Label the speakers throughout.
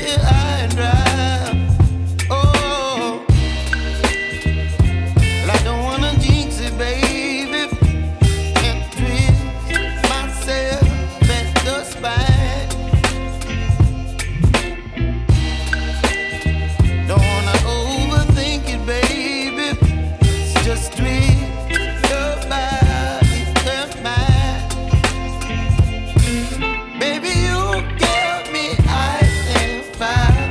Speaker 1: here high and dry. Oh, well, I don't wanna jinx it, baby, and twist myself at the spine. Don't wanna overthink it, baby. It's just twist your body and mine. Baby, you give me ice and fire.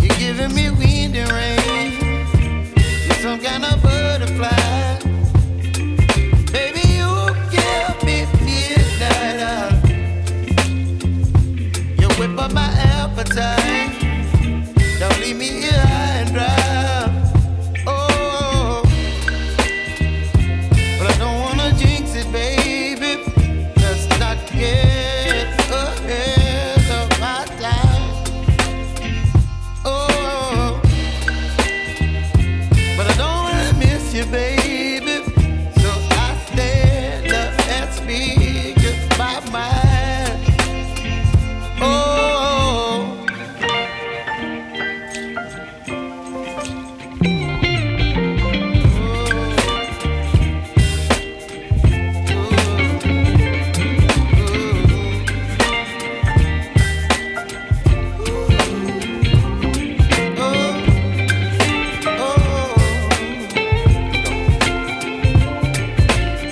Speaker 1: You're giving me wind and rain. You're some kind of butterfly. Baby, you give me midnight. You whip up my appetite. Don't leave me here high and dry. Oh, but I don't wanna jinx it, baby. Let's not get ahead of my time. Oh, but I don't wanna miss you, baby. So I stand up and speak my mind. Oh.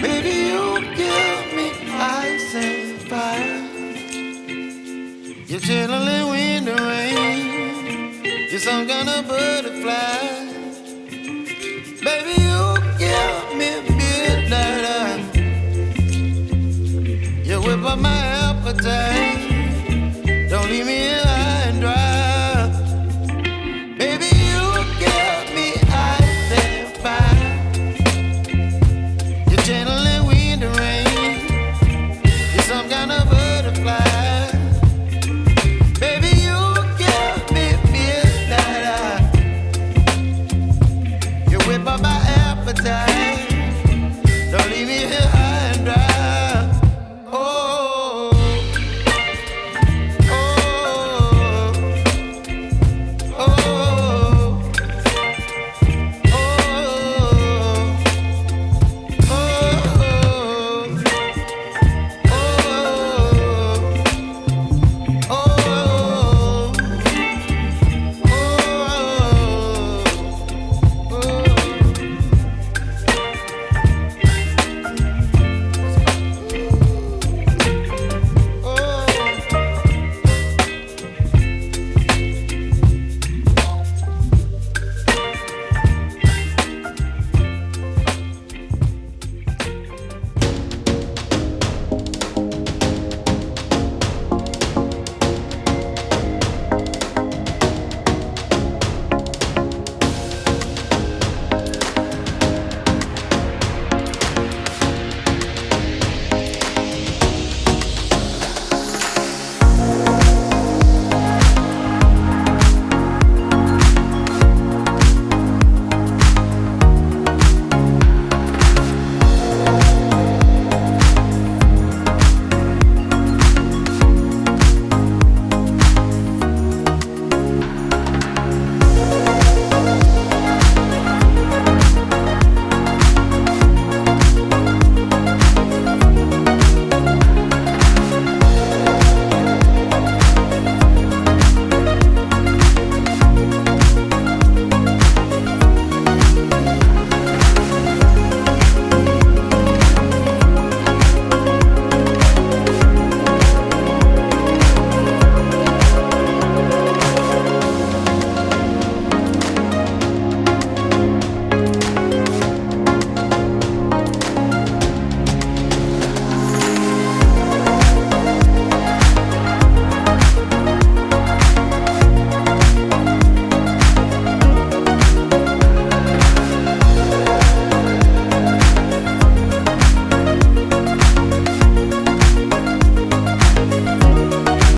Speaker 1: Baby, you give me ice and fire. You're chilling wind and rain. You're some kind of butterfly. Baby, you give me midnight. You whip up my appetite.